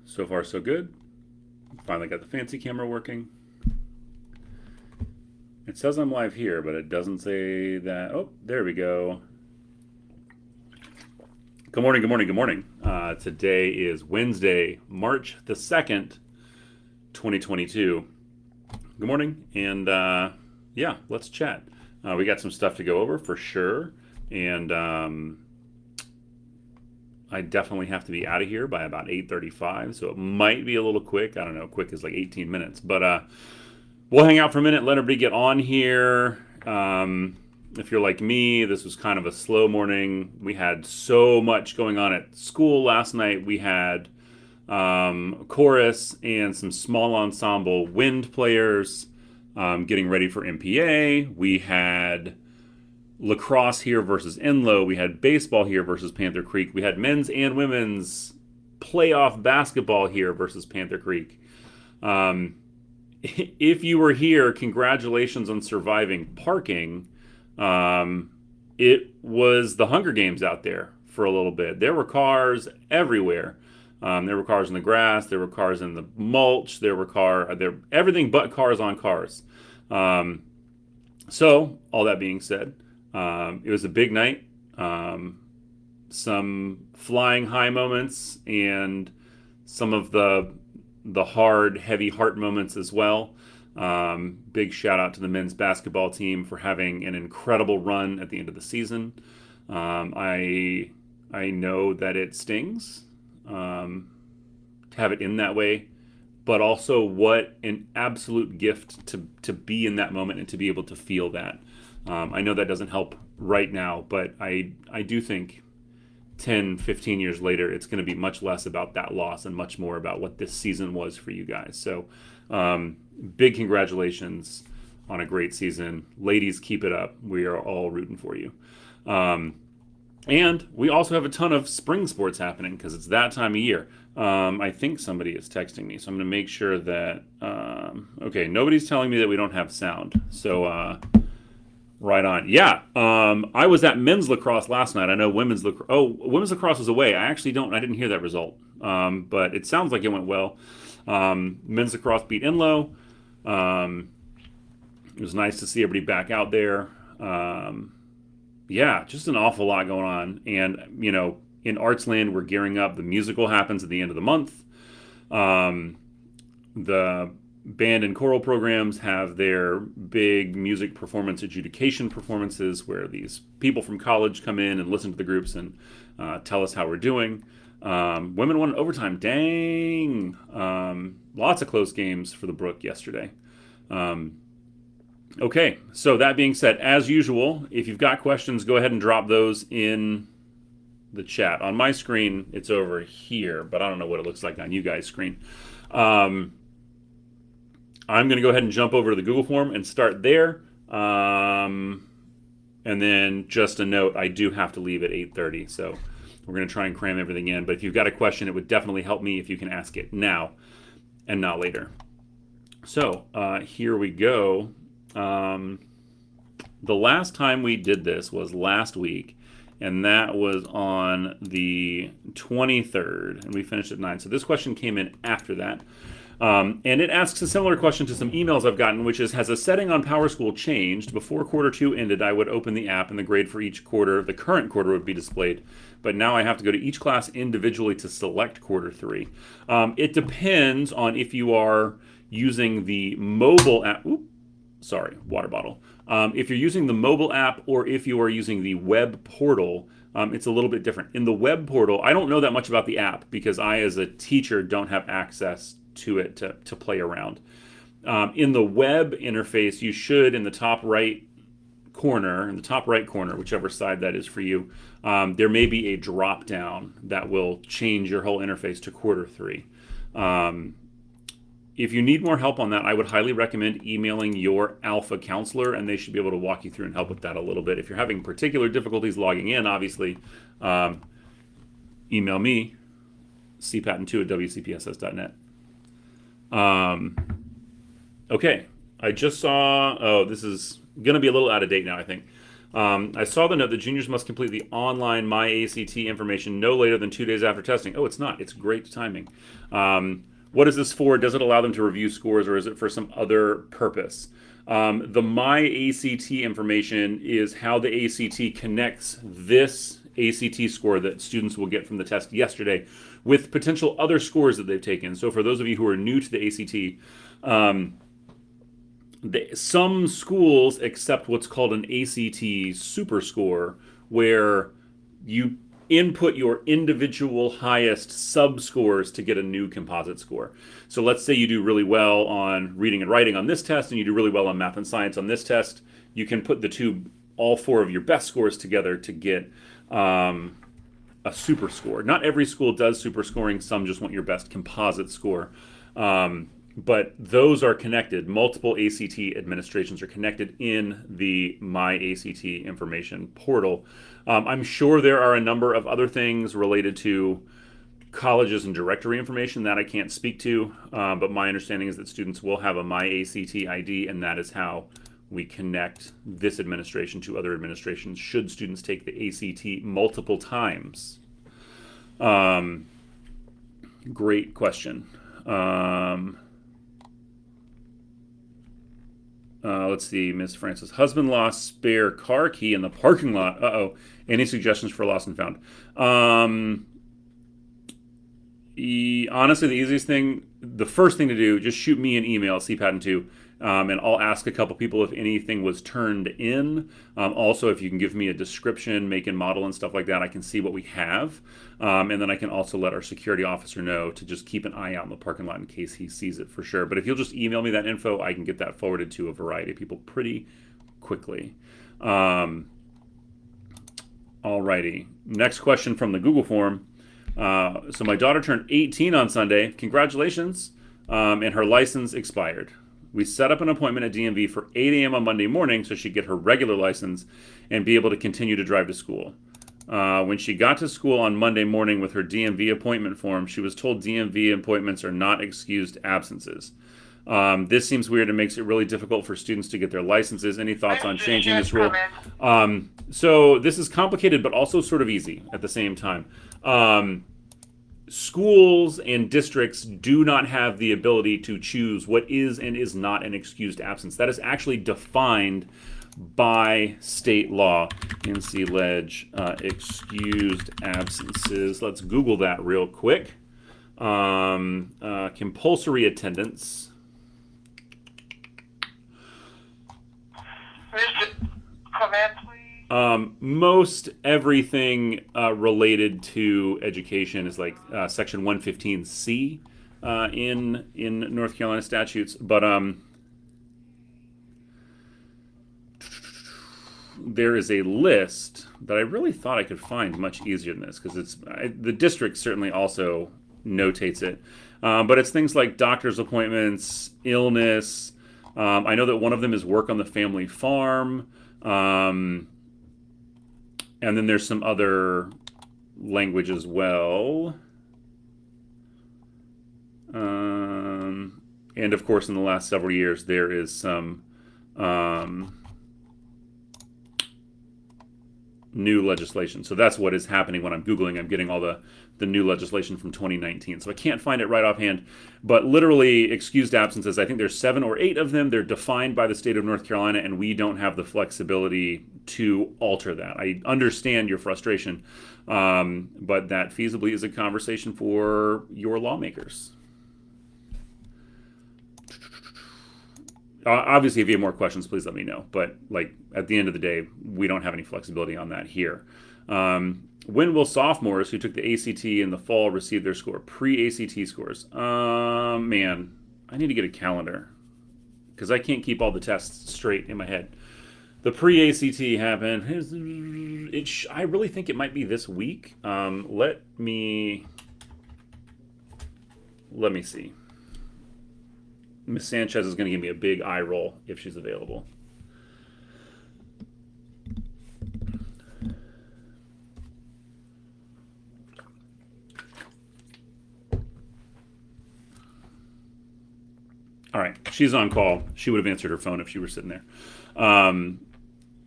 So far, so good. Finally got the fancy camera working. It says I'm live here, but it doesn't say that. Oh, there we go. Good morning, good morning, good morning. Today is Wednesday, March the 2nd, 2022. Good morning, and yeah, let's chat. We got some stuff to go over for sure, and I definitely have to be out of here by about 8:35, so it might be a little quick. I don't know, quick is like 18 minutes, but we'll hang out for a minute, let everybody get on here. If you're like me, this was kind of a slow morning. We had so much going on at school last night. We had chorus and some small ensemble wind players getting ready for MPA. We had lacrosse here versus Enloe. We had baseball here versus Panther Creek. We had men's and women's playoff basketball here versus Panther Creek. If you were here, congratulations on surviving parking. It was the Hunger Games out there for a little bit. There were cars everywhere. There were cars in the grass. There were cars in the mulch. There were everything but cars on cars. So all that being said, it was a big night. Some flying high moments and some of the hard, heavy heart moments as well. Big shout out to the men's basketball team for having an incredible run at the end of the season. I know that it stings to have it in that way, but also what an absolute gift to be in that moment and to be able to feel that. I know that doesn't help right now, but I do think 10, 15 years later, it's going to be much less about that loss and much more about what this season was for you guys. So big congratulations on a great season. Ladies, keep it up. We are all rooting for you. And we also have a ton of spring sports happening because it's that time of year. I think somebody is texting me, so I'm going to make sure that... okay, nobody's telling me that we don't have sound. So... right on. Yeah. I was at men's lacrosse last night. I know women's lacrosse was away. I didn't hear that result. But it sounds like it went well. Men's lacrosse beat Enloe. It was nice to see everybody back out there. Yeah, just an awful lot going on. And, in Artsland, we're gearing up. The musical happens at the end of the month. The band and choral programs have their big music performance adjudication performances where these people from college come in and listen to the groups and tell us how we're doing. Women won in overtime. Dang. Lots of close games for the Brook yesterday. Okay, so that being said, as usual, if you've got questions, go ahead and drop those in the chat. On my screen, it's over here, but I don't know what it looks like on you guys' screen. I'm going to go ahead and jump over to the Google form and start there. And then just a note, I do have to leave at 8:30, so we're going to try and cram everything in. But if you've got a question, it would definitely help me if you can ask it now and not later. So here we go. The last time we did this was last week, and that was on the 23rd, and we finished at 9. So this question came in after that. And it asks a similar question to some emails I've gotten, which is, has a setting on PowerSchool changed? Before quarter 2 ended, I would open the app and the grade for each quarter, the current quarter, would be displayed. But now I have to go to each class individually to select quarter 3. It depends on if you are using the mobile app. Water bottle. If you're using the mobile app or if you are using the web portal, it's a little bit different. In the web portal, I don't know that much about the app because I, as a teacher, don't have access to it to play around. In the web interface, you should, in the top right corner, whichever side that is for you, there may be a drop down that will change your whole interface to quarter 3. If you need more help on that, I would highly recommend emailing your alpha counselor, and they should be able to walk you through and help with that a little bit. If you're having particular difficulties logging in, obviously, email me, cpatten2@wcpss.net. Okay, I just saw, this is going to be a little out of date now, I think. I saw the note that juniors must complete the online My ACT information no later than 2 days after testing. Oh, it's not. It's great timing. What is this for? Does it allow them to review scores, or is it for some other purpose? The My ACT information is how the ACT connects this ACT score that students will get from the test yesterday with potential other scores that they've taken. So for those of you who are new to the ACT, some schools accept what's called an ACT super score, where you input your individual highest sub scores to get a new composite score. So let's say you do really well on reading and writing on this test, and you do really well on math and science on this test. You can put all four of your best scores together to get a super score. Not every school does super scoring. Some just want your best composite score. But those are connected. Multiple ACT administrations are connected in the My ACT information portal. I'm sure there are a number of other things related to colleges and directory information that I can't speak to, but my understanding is that students will have a My ACT ID, and that is how we connect this administration to other administrations should students take the ACT multiple times. Great question. Let's see, Miss Francis. Husband lost spare car key in the parking lot. Uh-oh. Any suggestions for lost and found? Honestly, the easiest thing, the first thing to do, just shoot me an email, cpatent2, and I'll ask a couple people if anything was turned in. Also, if you can give me a description, make and model and stuff like that, I can see what we have. And then I can also let our security officer know to just keep an eye out in the parking lot in case he sees it for sure. But if you'll just email me that info, I can get that forwarded to a variety of people pretty quickly. Alrighty. Next question from the Google form. So my daughter turned 18 on Sunday. Congratulations. And her license expired. We set up an appointment at DMV for 8 a.m. on Monday morning so she'd get her regular license and be able to continue to drive to school. When she got to school on Monday morning with her DMV appointment form, she was told DMV appointments are not excused absences. This seems weird and makes it really difficult for students to get their licenses. Any thoughts on changing this rule? So this is complicated, but also sort of easy at the same time. Schools and districts do not have the ability to choose what is and is not an excused absence. That is actually defined by state law. NC Leg, excused absences. Let's Google that real quick. Compulsory attendance. Command, please. Most everything related to education is like Section 115C in North Carolina statutes, but there is a list that I really thought I could find much easier than this, because the district certainly also notates it, but it's things like doctor's appointments, illness. I know that one of them is work on the family farm. And then there's some other language as well. And of course, in the last several years, there is some new legislation. So that's what is happening when I'm Googling. I'm getting all the new legislation from 2019. So I can't find it right offhand. But literally, excused absences, I think there's 7 or 8 of them. They're defined by the state of North Carolina, and we don't have the flexibility to alter that. I understand your frustration, but that feasibly is a conversation for your lawmakers. Obviously, if you have more questions, please let me know. But like at the end of the day, we don't have any flexibility on that here. When will sophomores who took the ACT in the fall receive their score? Pre-ACT scores. Man, I need to get a calendar because I can't keep all the tests straight in my head. The pre-ACT happened. I really think it might be this week. Let me see. Miss Sanchez is going to give me a big eye roll if she's available. All right, she's on call. She would have answered her phone if she were sitting there.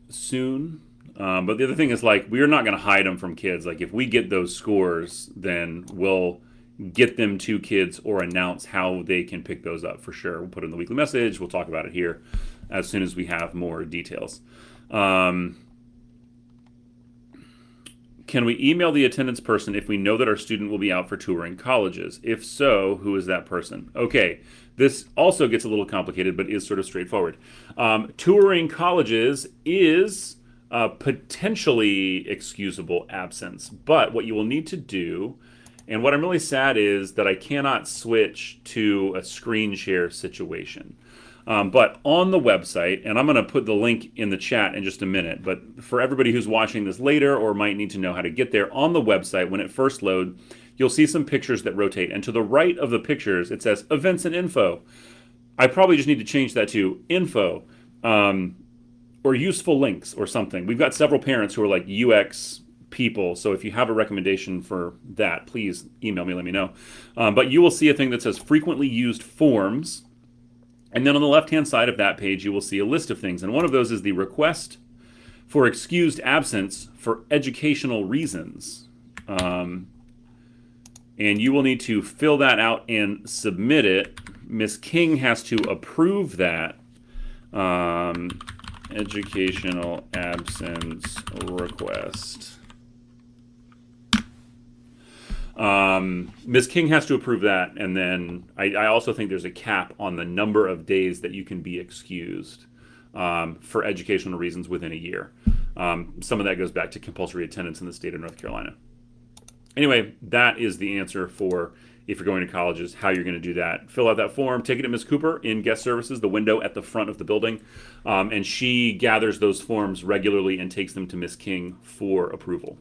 Soon, But the other thing is, like, we're not going to hide them from kids. Like, if we get those scores, then we'll get them to kids or announce how they can pick those up for sure. We'll put it in the weekly message. We'll talk about it here as soon as we have more details. Can we email the attendance person if we know that our student will be out for touring colleges? If so, who is that person? Okay, this also gets a little complicated, but is sort of straightforward. Touring colleges is potentially excusable absence, but what you will need to do, and what I'm really sad is that I cannot switch to a screen share situation. But on the website, and I'm going to put the link in the chat in just a minute, but for everybody who's watching this later or might need to know how to get there, on the website, when it first loads, you'll see some pictures that rotate. And to the right of the pictures, it says events and info. I probably just need to change that to info or useful links or something. We've got several parents who are like UX people, so if you have a recommendation for that, please email me, let me know. But you will see a thing that says frequently used forms. And then on the left-hand side of that page, you will see a list of things. And one of those is the request for excused absence for educational reasons. And you will need to fill that out and submit it. Ms. King has to approve that educational absence request. Ms. King has to approve that, and then I also think there's a cap on the number of days that you can be excused for educational reasons within a year. Some of that goes back to compulsory attendance in the state of North Carolina. Anyway, that is the answer for if you're going to colleges, how you're going to do that. Fill out that form, take it to Ms. Cooper in guest services, the window at the front of the building, and she gathers those forms regularly and takes them to Ms. King for approval.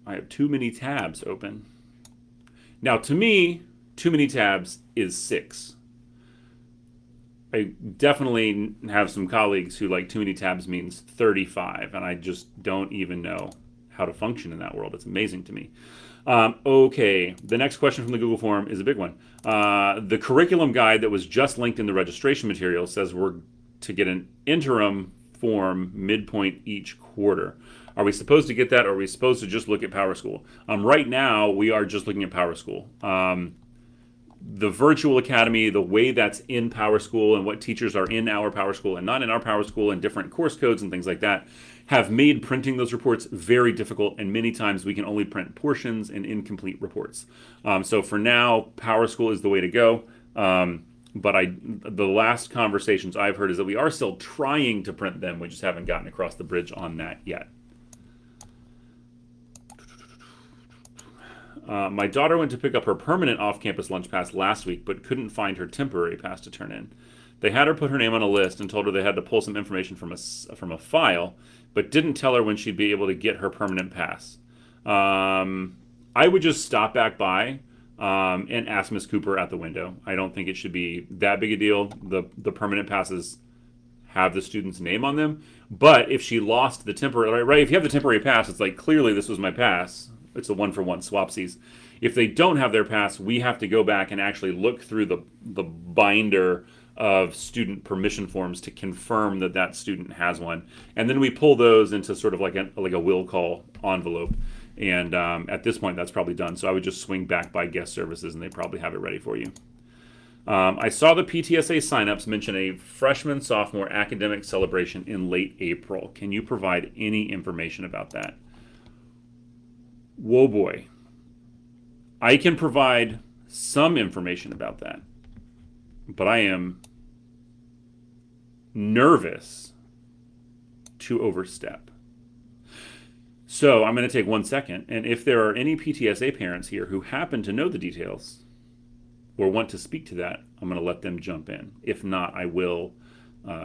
I have too many tabs open. Now, to me, too many tabs is 6. I definitely have some colleagues who like too many tabs means 35, and I just don't even know how to function in that world. It's amazing to me. Okay, the next question from the Google form is a big one. The curriculum guide that was just linked in the registration material says we're to get an interim form midpoint each quarter. Are we supposed to get that, or are we supposed to just look at Power School? Right now, we are just looking at Power School. The virtual academy, the way that's in Power School and what teachers are in our Power School and not in our Power School and different course codes and things like that have made printing those reports very difficult, and many times we can only print portions and incomplete reports. So for now, Power School is the way to go. But the last conversations I've heard is that we are still trying to print them. We just haven't gotten across the bridge on that yet. My daughter went to pick up her permanent off-campus lunch pass last week, but couldn't find her temporary pass to turn in. They had her put her name on a list and told her they had to pull some information from a file, but didn't tell her when she'd be able to get her permanent pass. I would just stop back by and ask Miss Cooper at the window. I don't think it should be that big a deal. The permanent passes have the student's name on them, but if she lost the temporary, right? If you have the temporary pass, it's like clearly this was my pass. It's a one-for-one swapsies. If they don't have their pass, we have to go back and actually look through the binder of student permission forms to confirm that that student has one, and then we pull those into sort of like a will call envelope. And at this point, that's probably done. So I would just swing back by guest services, and they probably have it ready for you. I saw the PTSA signups mention a freshman-sophomore academic celebration in late April. Can you provide any information about that? Whoa, boy. I can provide some information about that, but I am nervous to overstep. So I'm going to take 1 second, and if there are any PTSA parents here who happen to know the details or want to speak to that, I'm going to let them jump in. If not, I will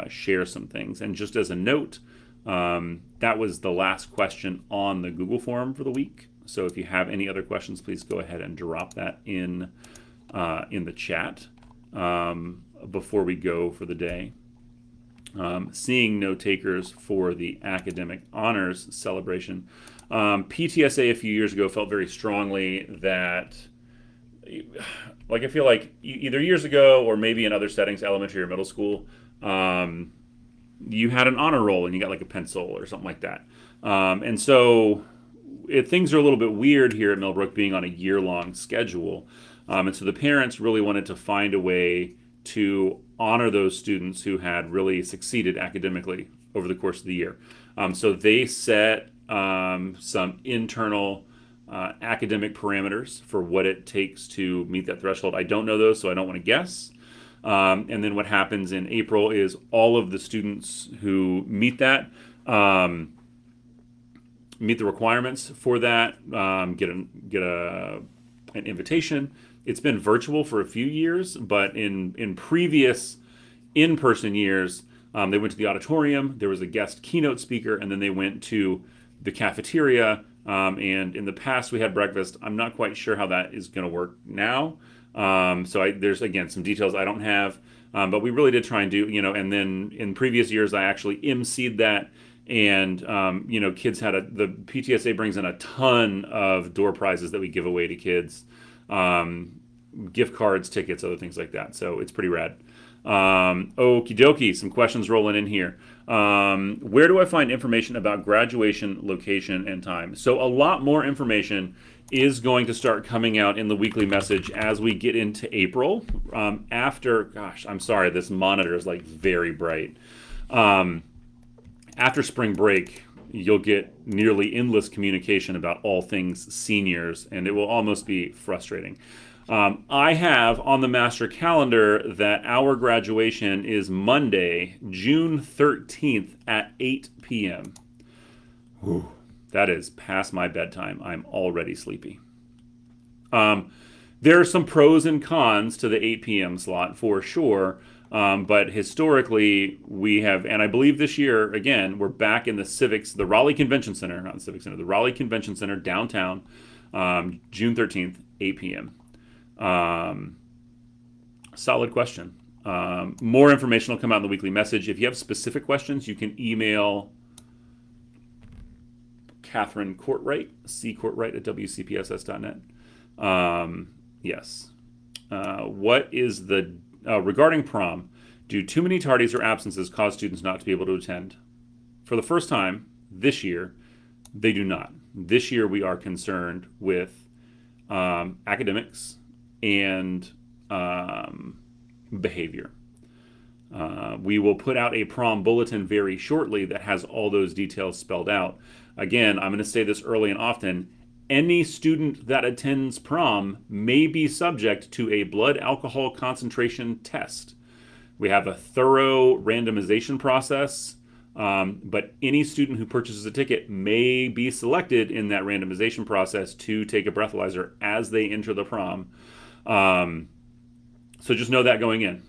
share some things. And just as a note, that was the last question on the Google form for the week. So if you have any other questions, please go ahead and drop that in the chat before we go for the day. Seeing no takers for the academic honors celebration. PTSA a few years ago felt very strongly that, like, I feel like either years ago or maybe in other settings, elementary or middle school, you had an honor roll and you got like a pencil or something like that. And so things are a little bit weird here at Millbrook being on a year-long schedule. And so the parents really wanted to find a way to honor those students who had really succeeded academically over the course of the year. So they set some internal academic parameters for what it takes to meet that threshold. I don't know those, so I don't want to guess. And then what happens in April is all of the students who meet that, meet the requirements for that, get an invitation. It's been virtual for a few years, but in previous in-person years, they went to the auditorium. There was a guest keynote speaker, and then they went to the cafeteria. And in the past, we had breakfast. I'm not quite sure how that is going to work now. There's again some details I don't have, but we really did try and do, and then in previous years I actually emceed that, and kids the PTSA brings in a ton of door prizes that we give away to kids, gift cards, tickets, other things like that. So it's pretty rad. Okie dokie, some questions rolling in here. Where do I find information about graduation, location, and time? So a lot more information is going to start coming out in the weekly message as we get into April. I'm sorry, this monitor is like very bright. After spring break, you'll get nearly endless communication about all things seniors, and it will almost be frustrating. I have on the master calendar that our graduation is Monday, June 13th at 8 p.m. Whew, that is past my bedtime. I'm already sleepy. There are some pros and cons to the 8 p.m. slot for sure, but historically we have, and I believe this year, again, we're back in the Raleigh Convention Center, not the Civic Center, the Raleigh Convention Center downtown, June 13th, 8 p.m. Solid question. More information will come out in the weekly message. If you have specific questions, you can email Catherine Courtwright, ccourtwright at wcpss.net. Yes. What is regarding prom, do too many tardies or absences cause students not to be able to attend? For the first time this year, they do not. This year we are concerned with academics and behavior. We will put out a prom bulletin very shortly that has all those details spelled out. Again, I'm going to say this early and often. Any student that attends prom may be subject to a blood alcohol concentration test. We have a thorough randomization process, but any student who purchases a ticket may be selected in that randomization process to take a breathalyzer as they enter the prom. So just know that going in.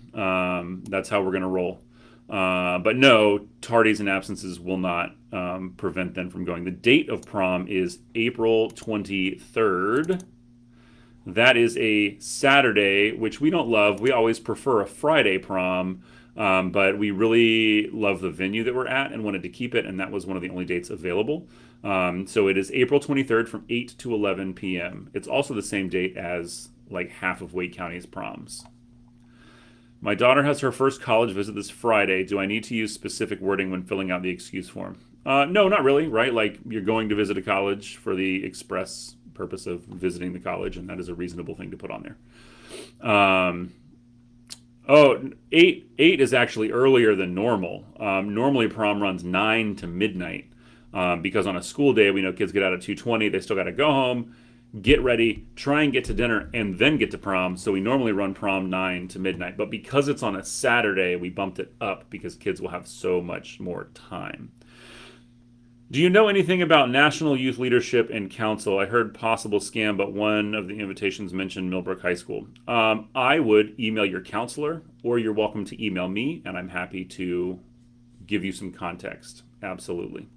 That's how we're going to roll. But no, tardies and absences will not prevent them from going. The date of prom is April 23rd. That is a Saturday, which we don't love. We always prefer a Friday prom, but we really love the venue that we're at and wanted to keep it, and that was one of the only dates available. So it is April 23rd from 8 to 11 p.m. It's also the same date as like half of Wake County's proms. My daughter has her first college visit this Friday. Do I need to use specific wording when filling out the excuse form? No, not really, right? Like you're going to visit a college for the express purpose of visiting the college, and that is a reasonable thing to put on there. 8 is actually earlier than normal. Normally prom runs 9 to midnight because on a school day, we know kids get out at 2:20. They still got to go home, get ready, try and get to dinner, and then get to prom. So we normally run prom 9 to midnight. But because it's on a Saturday, we bumped it up because kids will have so much more time. Do you know anything about National Youth Leadership and Council? I heard possible scam, but one of the invitations mentioned Millbrook High School. I would email your counselor, or you're welcome to email me, and I'm happy to give you some context. Absolutely.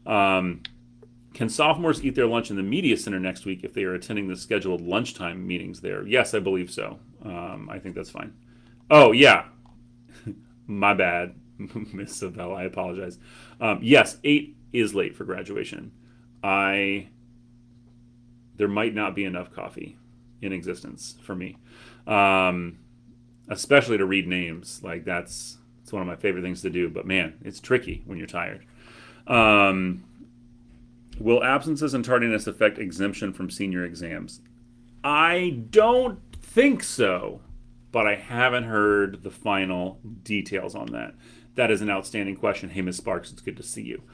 Can sophomores eat their lunch in the media center next week if they are attending the scheduled lunchtime meetings there? Yes, I believe so. I think that's fine. Oh, yeah. My bad, Miss Savell. I apologize. Yes, 8 is late for graduation. There might not be enough coffee in existence for me, especially to read names. Like it's It's one of my favorite things to do, but man, it's tricky when you're tired. Um, will absences and tardiness affect exemption from senior exams? I don't think so, but I haven't heard the final details on that. That is an outstanding question. Hey, Ms. Sparks, it's good to see you.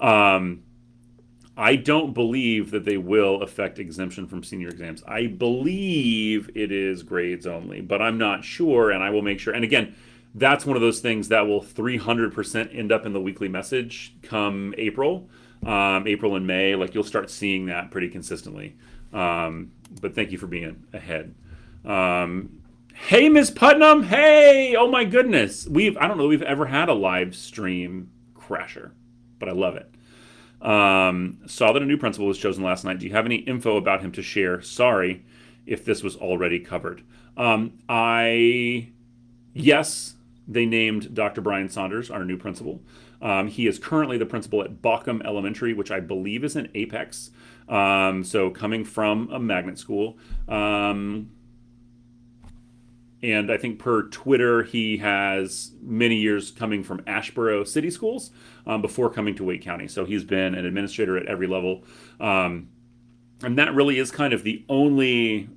I don't believe that they will affect exemption from senior exams. I believe it is grades only, but I'm not sure, and I will make sure. And again, that's one of those things that will 300% end up in the weekly message come April. April and May, like you'll start seeing that pretty consistently. But thank you for being ahead. Hey, Miss Putnam. Hey, oh my goodness. I don't know if we've ever had a live stream crasher, but I love it. Saw that a new principal was chosen last night. Do you have any info about him to share? Sorry if this was already covered. Yes, they named Dr. Brian Saunders our new principal. He is currently the principal at Bauckham Elementary, which I believe is in Apex. So coming from a magnet school. And I think per Twitter, he has many years coming from Ashboro City Schools before coming to Wake County. So he's been an administrator at every level. And that really is kind of the only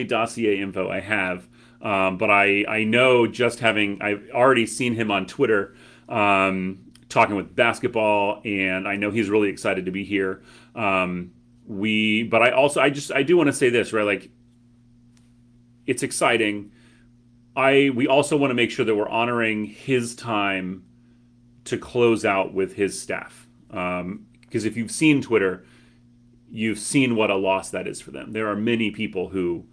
dossier info I have. But I know I've already seen him on Twitter talking with basketball, and I know he's really excited to be here. But I do want to say this, right? Like, it's exciting. We also want to make sure that we're honoring his time to close out with his staff. Because if you've seen Twitter, you've seen what a loss that is for them. There are many people who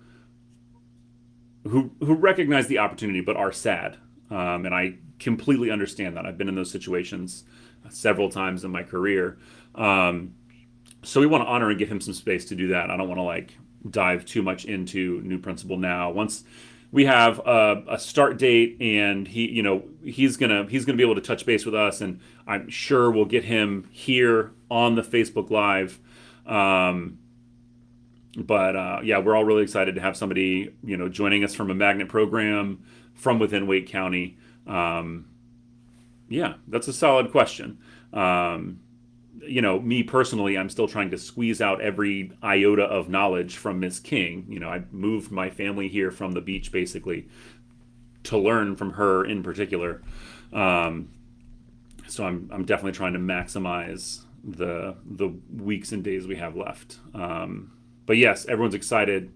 recognize the opportunity but are sad. And I completely understand that. I've been in those situations several times in my career. So we want to honor and give him some space to do that. I don't want to dive too much into new principal now. Once we have a start date, and he's gonna be able to touch base with us, and I'm sure we'll get him here on the Facebook Live. Yeah, we're all really excited to have somebody joining us from a magnet program from within Wake County. Yeah, that's a solid question. Me personally, I'm still trying to squeeze out every iota of knowledge from Miss King. I moved my family here from the beach basically to learn from her in particular. So I'm definitely trying to maximize the weeks and days we have left. But yes, everyone's excited,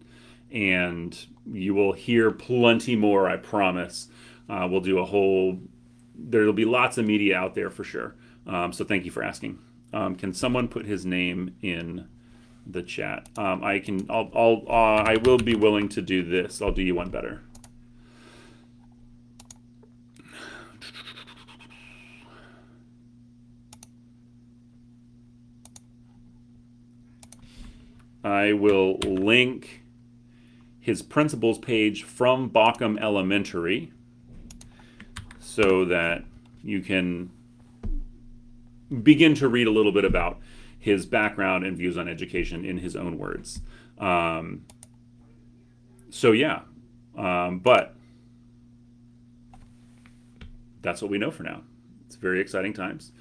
and you will hear plenty more, I promise. We'll do there'll be lots of media out there for sure. So thank you for asking. Can someone put his name in the chat? I will be willing to do this. I'll do you one better. I will link his principal's page from Bauckham Elementary so that you can begin to read a little bit about his background and views on education in his own words. But that's what we know for now. It's very exciting times.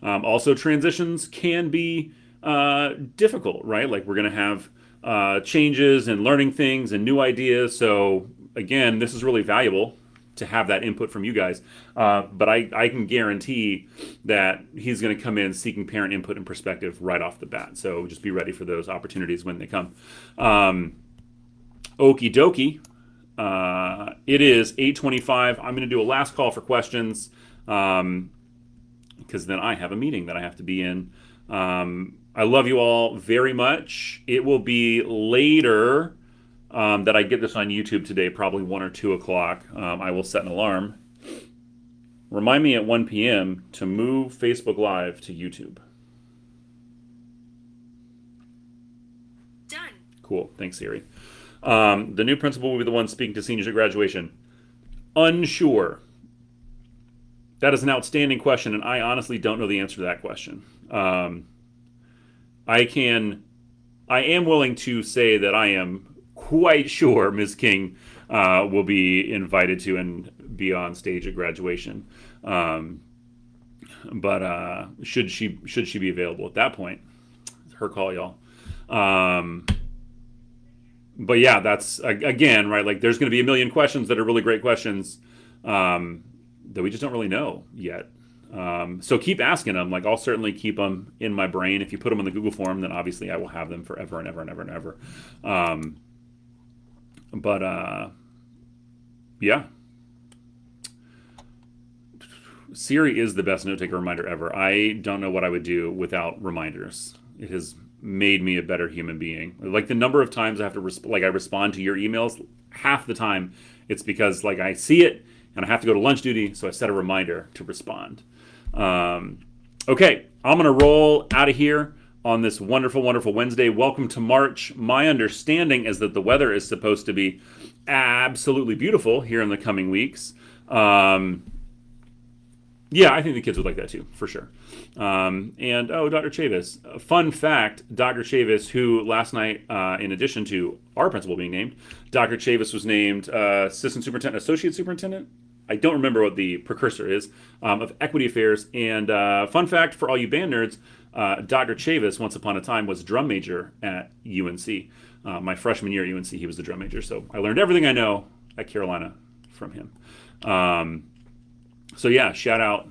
Also, transitions can be difficult, right? Like, we're going to have changes and learning things and new ideas. So again, this is really valuable to have that input from you guys. But I can guarantee that he's going to come in seeking parent input and perspective right off the bat. So just be ready for those opportunities when they come. Okie dokie. It is 8:25. I'm going to do a last call for questions because then I have a meeting that I have to be in. I love you all very much. It will be later that I get this on YouTube today, probably 1 or 2 o'clock. I will set an alarm. Remind me at 1 p.m. to move Facebook Live to YouTube. Done. Cool. Thanks, Siri. The new principal will be the one speaking to seniors at graduation. Unsure. That is an outstanding question, and I honestly don't know the answer to that question. I am willing to say that I am quite sure Ms. King will be invited to and be on stage at graduation. But should she be available at that point? Her call, y'all. But yeah, that's again right. Like, there's going to be a million questions that are really great questions that we just don't really know yet. So keep asking them. Like, I'll certainly keep them in my brain. If you put them in the Google form, then obviously I will have them forever and ever and ever and ever. But yeah. Siri is the best note taker reminder ever. I don't know what I would do without reminders. It has made me a better human being. Like, the number of times I have to I respond to your emails, half the time it's because like I see it and I have to go to lunch duty, so I set a reminder to respond. Okay, I'm gonna roll out of here on this wonderful, wonderful Wednesday. Welcome to March. My understanding is that the weather is supposed to be absolutely beautiful here in the coming weeks. Yeah, I think the kids would like that too, for sure. And Dr. Chavis. Fun fact, Dr. Chavis, who last night, in addition to our principal being named, Dr. Chavis was named Assistant Superintendent, Associate Superintendent. I don't remember what the precursor is, of Equity Affairs. And fun fact for all you band nerds, Dr. Chavis, once upon a time, was drum major at UNC. My freshman year at UNC, he was the drum major. So I learned everything I know at Carolina from him. So yeah, shout out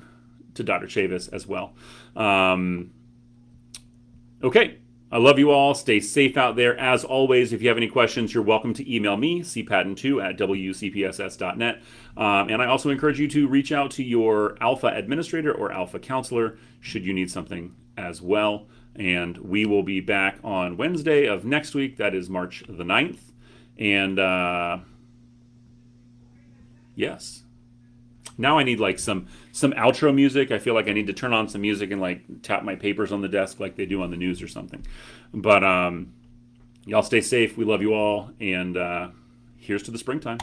to Dr. Chavis as well. Okay, I love you all. Stay safe out there. As always, if you have any questions, you're welcome to email me, cpatton2@wcpss.net. And I also encourage you to reach out to your Alpha administrator or Alpha counselor should you need something as well. And we will be back on Wednesday of next week. That is March the 9th. And yes. Now I need like some outro music. I feel like I need to turn on some music and like tap my papers on the desk like they do on the news or something. But y'all stay safe. We love you all. And here's to the springtime.